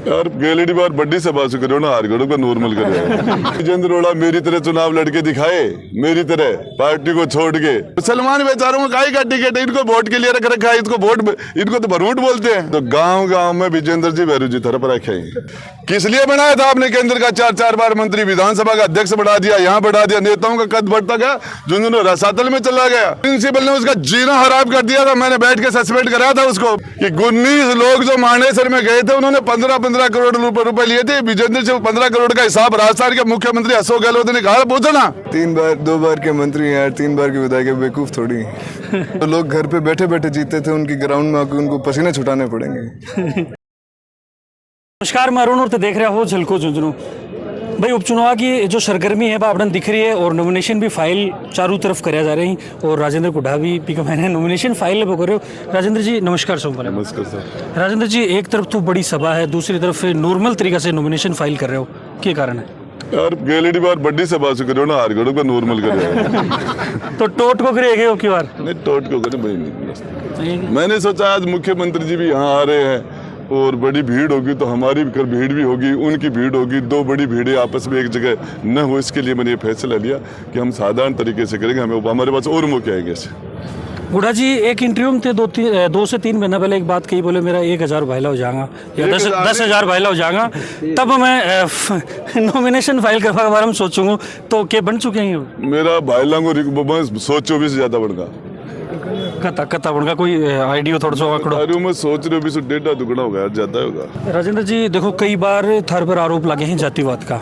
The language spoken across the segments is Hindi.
यार गैलरी बार बड्डी सभा से करो ना, हारगढ़ का नॉर्मल करो। विजेंद्र रोड़ा मेरी तरह चुनाव लड़के दिखाए, मेरी तरह पार्टी को छोड़ के। मुसलमान बेचारों को काहे का टिकट है, इनको वोट के लिए रख रखा है, इनको तो भरूट बोलते हैं। तो गांव गांव में विजेंद्र जी भैरू जी तरफ रखे हैं। किस लिए बनाया था आपने केंद्र का 4 बार मंत्री, विधानसभा का अध्यक्ष बढ़ा दिया, यहाँ बढ़ा दिया, नेताओं का कद बढ़ता गया, झुंझुनू रसातल में चला गया। प्रिंसिपल ने उसका जीना हराम कर दिया था, मैंने बैठ के सस्पेंड कराया था उसको कि 19 लोग जो मानेसर में गए थे उन्होंने 15 करोड़ रुपए लिए थे। विजेंद्र से 15 करोड़ का हिसाब राजस्थान के मुख्यमंत्री अशोक गहलोत ने कहा, पूछो ना। 2 बार के मंत्री हैं यार, 3 बार के विधायक, बेवकूफ थोड़ी। तो लोग घर पे बैठे बैठे जीते थे, उनकी ग्राउंड में आके उनको पसीने छुटाने पड़ेंगे। नमस्कार, मैं अरुण और देख रहा हो झलको झुंझुनू। भाई उपचुनाव की जो सरगर्मी है आपने दिख रही है और नॉमिनेशन भी फाइल चारों तरफ कराया जा रहे हैं और राजेंद्र कुड्ढा भी पिका मैंने नॉमिनेशन फाइल कर रहे हो। राजेंद्र जी नमस्कार। नमस्कार सर। राजेंद्र जी, एक तरफ तो बड़ी सभा है, दूसरी तरफ नॉर्मल तरीके से नॉमिनेशन फाइल कर रहे हो, क्या कारण है? यार गैलरी बार बड्डी सभा से करो ना, हारगढ़ का नॉर्मल करो। तो टोट को करेंगे हो क्यों? नहीं टोट को करे भाई, मैंने सोचा आज मुख्यमंत्री जी भी यहाँ आ रहे हैं और बड़ी भीड़ होगी तो हमारी भी भीड़ भी होगी, उनकी भीड़ होगी, 2 बड़ी भीड़ें आपस में एक जगह न हो, इसके लिए मैंने ये फैसला लिया कि हम साधारण तरीके से करेंगे, हमें हमारे पास और मौके आएंगे। गुड़ा जी एक इंटरव्यू में थे 2 से 3 महीना पहले एक बात कही, बोले मेरा 1000 भाईला हो जाएगा या 10,000 भाईला हो जाएगा, तब मैं नॉमिनेशन फाइल करवा के बारे में सोचूंगा। तो क्या बन चुके हैं? मेरा भाईला को सोचो भी से ज्यादा बढ़गा कता बनका कोई आइडिया थोड़ा सा आंकड़ो? अरे मैं सोच रही हूँ 1.5 दुगना होगा, ज्यादा होगा। राजेंद्र जी देखो, कई बार थार पर आरोप लगे हैं जातिवाद का,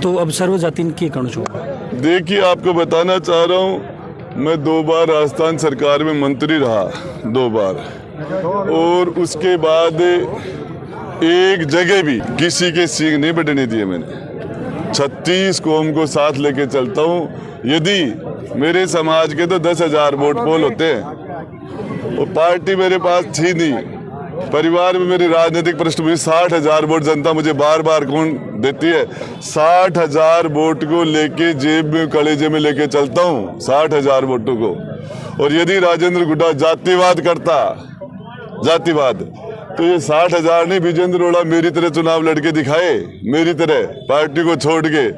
तो अब सर्व जाति की करना चाहिए। देखिए आपको बताना चाह रहा हूँ, मैं 2 बार राजस्थान सरकार में मंत्री रहा, 2 बार, और उसके बाद एक जगह भी किसी के सींग नहीं बढ़ने दिए मैंने। 36 कौम को साथ लेके चलता हूँ। यदि मेरे समाज के तो 10,000 वोट पोल होते हैं, वो पार्टी मेरे पास थी नहीं, परिवार में मेरी राजनीतिक पृष्ठभूमि 60,000 वोट जनता मुझे बार बार कौन देती है, 60,000 वोट को लेके जेब में कलेजे में लेके चलता हूँ, 60,000 वोटों को। और यदि राजेंद्र गुड्डा जातिवाद करता, जातिवाद, तो ये 60,000 नहीं, विजेंद्र रोड़ा मेरी तरह चुनाव लड़के दिखाए, मेरी तरह पार्टी को छोड़ के।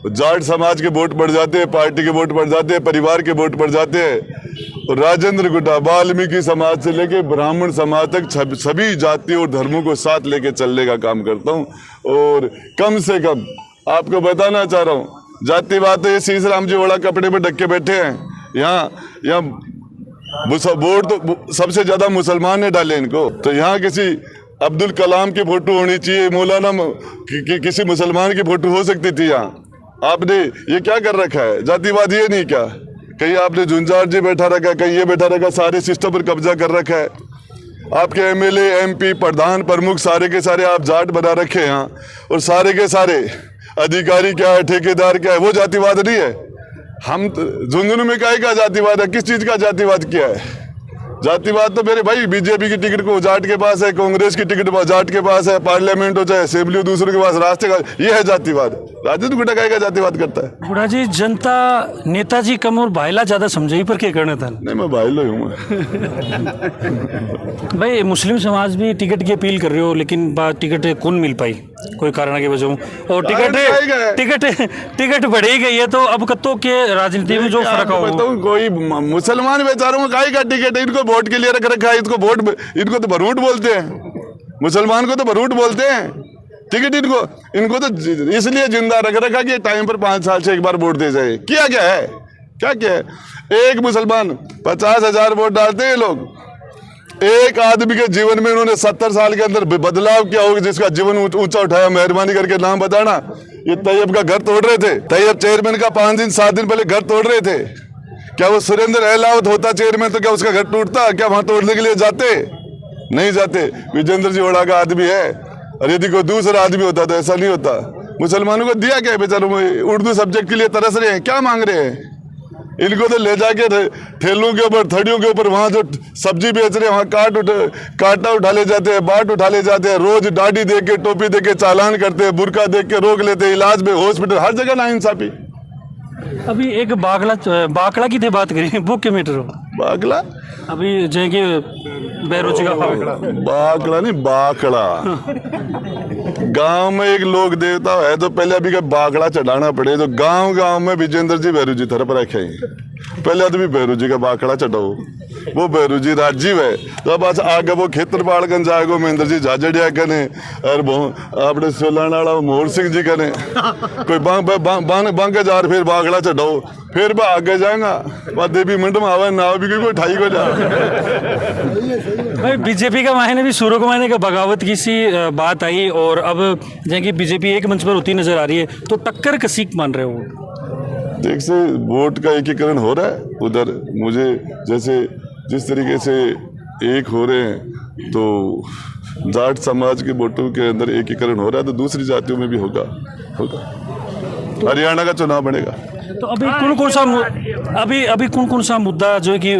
जाट समाज के वोट बढ़ जाते हैं, पार्टी के वोट बढ़ जाते हैं, परिवार के वोट बढ़ जाते हैं। और राजेंद्र गुड्डा वाल्मीकि समाज से लेके ब्राह्मण समाज तक सभी जातियों और धर्मों को साथ लेके चलने का काम करता हूँ। और कम से कम आपको बताना चाह रहा हूँ, जातिवाद तो ये शीश राम जी वाला कपड़े में ढक के बैठे हैं, यहाँ वोट तो सबसे ज्यादा मुसलमान ने डाले इनको। तो यहाँ किसी अब्दुल कलाम की फोटो होनी चाहिए, मौलाना किसी मुसलमान की फोटो हो सकती थी। यहाँ आपने ये क्या कर रखा है, जातिवाद ये नहीं क्या? कहीं आपने झुंझार जी बैठा रखा, कहीं ये बैठा रखा, सारे सिस्टम पर कब्जा कर रखा है। आपके एमएलए, एमपी, प्रधान, प्रमुख सारे के सारे आप जाट बना रखे हैं, और सारे के सारे अधिकारी क्या है, ठेकेदार क्या है, वो जातिवाद नहीं है। हम झुंझुनू में काहे का जातिवाद है, किस चीज का जातिवाद किया है? जातिवाद तो मेरे भाई बीजेपी की टिकट को जाट के पास है, कांग्रेस की टिकट जाट के पास है, पार्लियामेंट हो चाहे असेंबली हो दूसरों के पास, रास्ते का ये है जातिवाद। राजेंद्र गुड्डा का जातिवाद करता है? गुड्डा जी जनता नेताजी कम और भाईला ज्यादा समझाई पर क्या करना था? नहीं मैं भाईला हूँ। भाई मुस्लिम समाज भी टिकट की अपील कर रहे हो, लेकिन टिकट कौन मिल पाई कोई कारण के वजह, और टिकट बढ़ी गई है, तो अब कत्तों के राजनीति में जो फर्क हो, कोई मुसलमान बेचारों को काहे का टिकट है, इनको वोट के लिए रख रखा है, इनको तो भरूट बोलते हैं, मुसलमान को तो भरूट बोलते हैं। टिकट इनको तो इसलिए जिंदा रख रखा कि टाइम पर 5 साल से एक बार वोट दे जाए। क्या है, क्या है? एक मुसलमान 50,000 वोट डालते हैं लोग। एक आदमी के जीवन में इन्होंने 70 साल के अंदर बदलाव किया होगा, जिसका जीवन ऊंचा उठाया, मेहरबानी करके नाम बताना। ये तैयब का घर तोड़ रहे थे, तैयब चेयरमैन का 5 दिन 7 दिन पहले घर तोड़ रहे थे। क्या वो सुरेंद्र अहलावत होता चेयरमैन तो क्या उसका घर टूटता? क्या वहां तोड़ने के लिए जाते? नहीं जाते। विजेंद्र जी ओड़ा का आदमी है, और यदि कोई दूसरा आदमी होता तो ऐसा नहीं होता। मुसलमानों को दिया क्या बेचारों में? उर्दू सब्जेक्ट के लिए तरस रहे हैं, क्या मांग रहे हैं? इनको तो ले जाके ठेलों के ऊपर, थड़ियों के ऊपर, वहां जो सब्जी बेच रहे हैं वहां कांटा उठा ले जाते हैं, बाट उठा ले जाते हैं, रोज दाढ़ी दे के, टोपी दे के चालान करते हैं, बुरका देख के रोक लेते हैं, इलाज में हॉस्पिटल हर जगह नाइंसाफी। अभी एक बाकड़ा की थे बात करें वो के मीटर हो बाकला अभी जो कि बेरोजी का बाकला नहीं बाकड़ा गांव में एक लोक देवता है तो पहले अभी का बाकड़ा चढ़ाना पड़े तो गांव गांव में विजेंद्र जी भैरू जी तरफ रखे पहले आदमी भैरू जी का बाकड़ा चढ़ाओ वो भैरू जी राजीव है तो अब आगे वो खेत्रपाड़गंज जाएगो महेंद्र जी झाझड़िया कने और वो अपने सोलाना वाला मोहर सिंह जी कने कोई बांके जार फिर बाकड़ा चढ़ाओ फिर वह आगे जाएगा वह देवी मंड में आवा ना भी कोई ठाई को जा भाई बीजेपी का मायने भी सूर्य कुमार का बगावत की सी बात आई और अब जैसे बीजेपी एक मंच पर होती नजर आ रही है तो टक्कर कसीक मान रहे हो देख से वोट का एकीकरण हो रहा है उधर मुझे जैसे जिस तरीके से एक हो रहे हैं तो जाट समाज के वोटों के अंदर एकीकरण हो रहा है तो दूसरी जातियों में भी होगा हरियाणा का चुनाव बनेगा तो अभी कौन सा मुद्दा जो है कि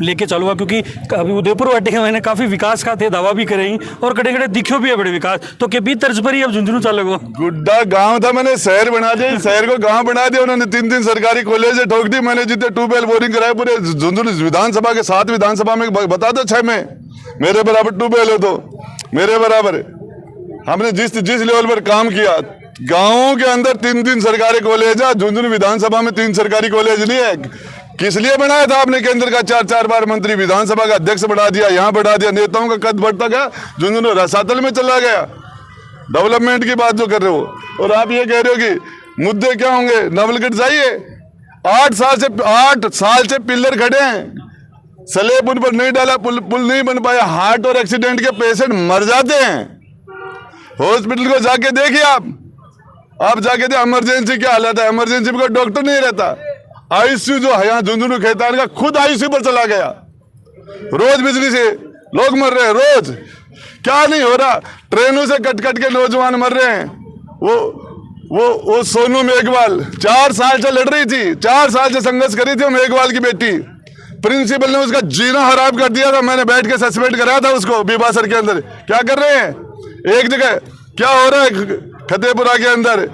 लेके चलूगा क्योंकि अभी उदयपुर वाटे के मैंने काफी विकास का थे दावा भी करे और कड़े कड़े दिखो भी है बड़े विकास तो के भी तर्ज पर ही अब झुंझुनू चलेगा गुड्डा गांव था मैंने शहर बना दिया शहर को गांव बना दिया उन्होंने 3 सरकारी कॉलेज ठोक दी मैंने जितने ट्यूबवेल बोरिंग कराए पूरे झुंझुनू विधानसभा के 7 विधानसभा में बता दो 6 में मेरे बराबर ट्यूबवेल हो तो मेरे बराबर हमने जिस लेवल पर काम किया गांवों के अंदर 3 सरकारी कॉलेज है झुंझुनू विधानसभा में 3 सरकारी कॉलेज नहीं है किस लिए बनाया था आपने केंद्र का 4 बार मंत्री विधानसभा का अध्यक्ष बढ़ा दिया यहाँ बढ़ा दिया नेताओं का कद बढ़ता गया झुंझुनू रसातल में चला गया डेवलपमेंट की बात जो कर रहे हो और आप ये कह रहे हो कि मुद्दे क्या होंगे नवलगढ़ जाइए 8 साल से पिलर खड़े हैं स्लेब उन पर नहीं डाला पुल नहीं बन पाया हार्ट और एक्सीडेंट के पेशेंट मर जाते हैं हॉस्पिटल को जाके देखिए आप जाके दे इमरजेंसी क्या हालत है इमरजेंसी में कोई डॉक्टर नहीं रहता आईसीयू जो है यहाँ झुंझुनू खेतान का खुद आईसीयू पर चला गया रोज बिजली से लोग मर रहे हैं रोज क्या नहीं हो रहा ट्रेनों से कट के नौजवान मर रहे हैं वो सोनू मेघवाल 4 साल से लड़ रही थी 4 साल से संघर्ष करी थी मेघवाल की बेटी प्रिंसिपल ने उसका जीना हराम कर दिया था मैंने बैठ के सस्पेंड कराया था उसको बीबासर के अंदर क्या कर रहे हैं एक जगह क्या हो रहा है फतेहपुरा के अंदर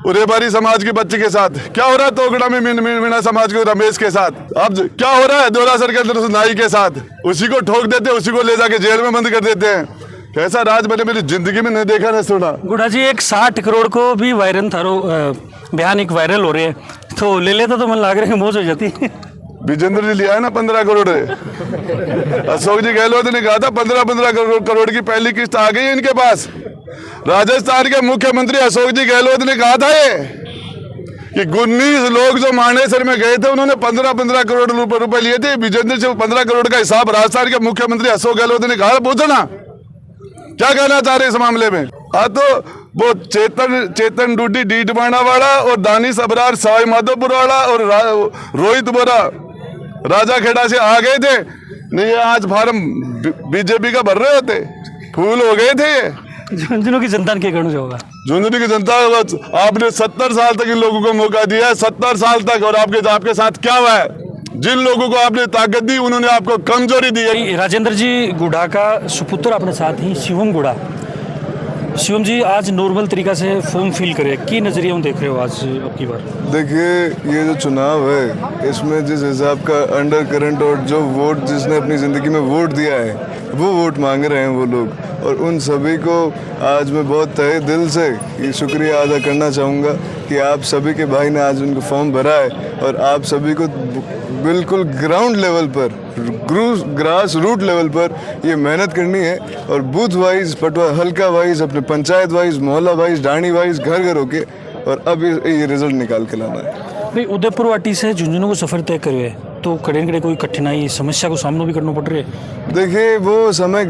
उरेबारी समाज के बच्चे के साथ क्या हो रहा है तोगड़ा में मीणा समाज के रमेश के साथ अब क्या हो रहा है दोरासर के अंदर नाई के साथ उसी को ठोक देते हैं उसी को ले जाके जेल में बंद कर देते हैं कैसा राज बने मेरी जिंदगी में नहीं देखा ना सुना गुड़ा जी एक 60 करोड़ को भी वायरल थारो बयान एक वायरल हो रहे हैं तो ले लेता तो मन लग रहा है मौज हो जाती विजेंद्र जी लिया है ना 15 करोड़ अशोक जी गहलोत ने कहा था 15 करोड़ की पहली किस्त आ गई इनके पास राजस्थान के मुख्यमंत्री अशोक जी गहलोत ने कहा था ये कि 19 लोग जो मानेसर में गए थे उन्होंने 15 करोड़ रुपए लिए थे विजेंद्र से 15 करोड़ का हिसाब राजस्थान के मुख्यमंत्री अशोक गहलोत ने कहा पूछना क्या कहना चाह रहे इस मामले में तो वो चेतन डूडी डीडवाना वाला और दानिश अबरार सवाई माधोपुर वाला और रोहित बोरा राजा खेड़ा से आ गए थे नहीं आज फार्म बीजेपी का भर रहे होते फूल हो गए थे ये झुंझुनू की जनता ने क्या करना होगा झुंझुनू की जनता आपने 70 साल तक इन लोगों को मौका दिया है 70 साल तक और आपके साथ क्या हुआ है जिन लोगों को आपने ताकत दी उन्होंने आपको कमजोरी दी है राजेंद्र जी गुड़ा का सुपुत्र अपने साथ ही शिवम गुड़ा शिवम जी आज नॉर्मल तरीका से फॉर्म फिल करे की नजरिया देख रहे हो आज अब की बार देखिए ये जो चुनाव है इसमें जिस हिसाब का अंडर करंट और जो वोट जिसने अपनी ज़िंदगी में वोट दिया है वो वोट मांग रहे हैं वो लोग और उन सभी को आज मैं बहुत तहे दिल से ये शुक्रिया अदा करना चाहूँगा कि आप सभी के भाई ने आज उनको फॉर्म भरा है और आप सभी को बिल्कुल ग्राउंड लेवल पर ग्रास रूट लेवल पर ये मेहनत करनी है और बूथ वाइज पटवा हल्का वाइज अपने पंचायत वाइज मोहल्ला वाइज डाणी वाइज घर घर होके और अब ये रिजल्ट निकाल के लाना है भाई उदयपुर वाटी से झुंझुनू को सफ़र तय करे तो कड़े कोई कठिनाई समस्या को सामना भी करना पड़ रहा है देखिए वो समय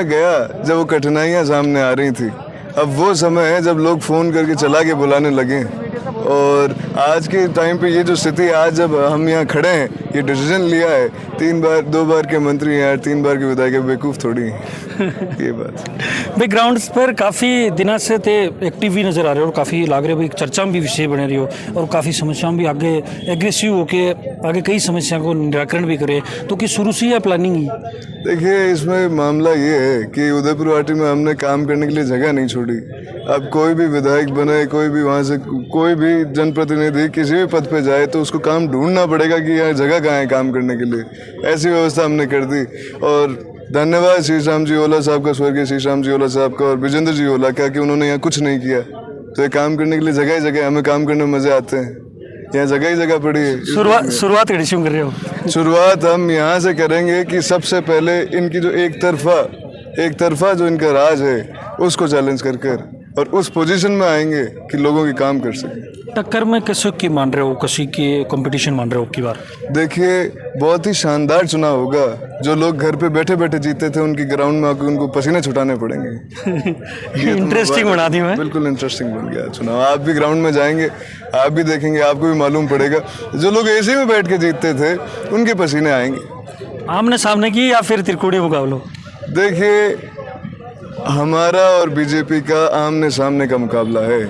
गया जब वो कठिनाइयाँ सामने आ रही थी अब वो समय है जब लोग फ़ोन करके चला के बुलाने लगे और आज के टाइम पे ये जो स्थिति आज जब हम यहाँ खड़े हैं ये डिसीजन लिया है। 2 बार के मंत्री हैं यार, 3 बार के विधायक है, बेवकूफ़ थोड़ी हैं। ये बात भाई ग्राउंड्स पर काफ़ी दिनों से ते एक्टिव भी नज़र आ रहे हो और काफ़ी लाग रहे हो भाई चर्चा में भी विषय बने रही हो और काफ़ी समस्याओं भी आगे एग्रेसिव होके आगे कई समस्या को निराकरण भी करे, तो कि शुरू से ही प्लानिंग ही? देखिए, इसमें मामला ये है कि उदयपुर वाटी में हमने काम करने के लिए जगह नहीं छोड़ी। अब कोई भी विधायक बने, कोई भी वहाँ से कोई भी जनप्रतिनिधि किसी भी पद पे जाए तो उसको काम ढूंढना पड़ेगा कि यहाँ जगह कहाँ है काम करने के लिए। ऐसी व्यवस्था हमने कर दी। और धन्यवाद श्री श्याम जी ओला साहब का, स्वर्गीय श्री श्याम जी ओला साहब का और विजेंद्र जी ओला का, कि उन्होंने यहाँ कुछ नहीं किया। तो ये काम करने के लिए जगह ही जगह, हमें काम करने में मज़े आते हैं। यहाँ जगह ही जगह पड़ी है। शुरुआत कैसे कर रहे हो? शुरुआत हम यहाँ से करेंगे कि सबसे पहले इनकी जो एक तरफा जो इनका राज है उसको चैलेंज कर और उस पोजीशन में आएंगे कि लोगों के काम कर सकें। टक्कर में किसी की मान रहे हो, किसी की कंपटीशन मान रहे हो की बार? देखिए, बहुत ही शानदार चुनाव होगा। जो लोग घर पे बैठे बैठे जीते थे उनकी ग्राउंड में आकर उनको पसीने छुटाने पड़ेंगे। इंटरेस्टिंग बना दी मैं। बिल्कुल इंटरेस्टिंग बन गया चुनाव। आप भी ग्राउंड में जाएंगे, आप भी देखेंगे, आपको भी मालूम पड़ेगा। जो लोग एसी में बैठ के जीतते थे उनके पसीने आएंगे। आमने सामने की या फिर त्रिकोणीय मुकाबला? देखिए, हमारा और बीजेपी का आमने सामने का मुकाबला है।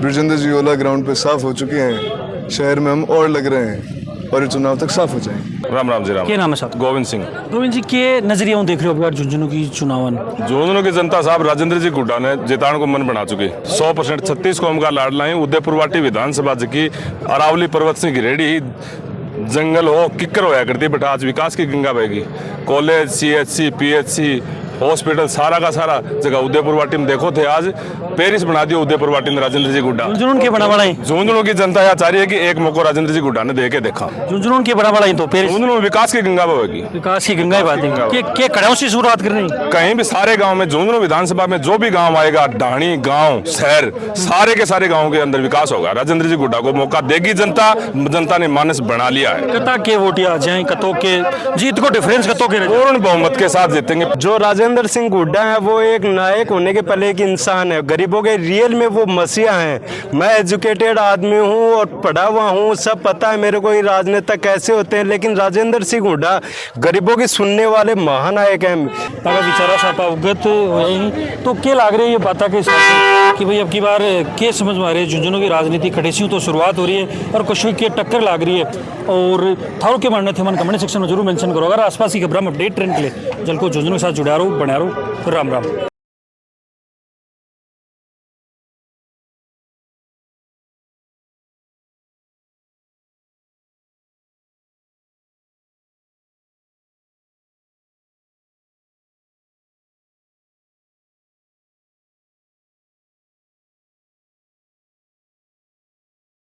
ब्रिजेंद्र जी ओला ग्राउंड पे साफ हो चुके हैं, शहर में हम और लग रहे हैं और ये चुनाव तक साफ हो जाएंगे। राम राम जी राम। क्या नाम है साहब? गोविंद सिंह। गोविंद जी के नजरिया देख रहे हो अब झुंझुनू की चुनावन? झुंझुनू की जनता साहब राजेंद्र जी गुड्डा ने जितान को मन बना चुकी। 100% 36 कौम का लाडला है। उदयपुर वाटी विधानसभा की अरावली पर्वत से घिरेड़ी ही जंगल हो किक्कर होया करती, बट आज विकास की गंगा बहेगी। कॉलेज, CHC, PHC, हॉस्पिटल सारा का सारा जगह उदयपुर वाटी में देखो थे। आज पेरिस बना दिया उदयपुर वाटी ने राजेंद्र जी गुड्डा। झुंझुनू के बड़ा बड़ा ही झुंझुनू की जनता यह चाह रही है कि एक मौका राजेंद्र जी गुड्डा ने दे के देखा। झुंझुनू के बड़ा बड़ा ही तो पेरिस झुंझुनू में विकास की गंगा बहेगी। विकास की गंगा बात है के कड़ों से शुरुआत करनी। कहीं भी सारे गांव में झुंझुनू विधानसभा में जो भी गांव आएगा, ढाणी गांव शहर सारे के सारे गांव के अंदर विकास होगा। राजेंद्र जी गुड्डा को मौका देगी जनता। जनता ने मानस बना लिया है। कता के वोटिया जाए, कतों के जीत को डिफरेंस कतों के पूर्ण बहुमत के साथ जीतेंगे। जो राजेंद्र सिंह गुड्डा है वो एक नायक होने के पहले एक इंसान है। गरीबों के रियल में वो मसीहा हैं। मैं एजुकेटेड आदमी हूँ और पढ़ा हुआ हूँ, सब पता है मेरे को ये राजनेता कैसे होते हैं, लेकिन राजेंद्र सिंह हुड्डा गरीबों की सुनने वाले महानायक हैं। अगर विचारा सापा उगत तो क्या लाग रही है ये बात के हिसाब कि भाई अब की बार के समझ में आ रही है झुंझुनू की राजनीति खड़ेसियों तो शुरुआत हो रही है और कुछ की टक्कर लाग रही है। और थारों के मानने थे मन कमेंट सेक्शन में जरूर मेंशन करो। अगर आसपास की खबरों में अपडेट ट्रेंड के लिए जल को झुंझुनू के साथ जुड़ा रहो, बना रहो। राम राम।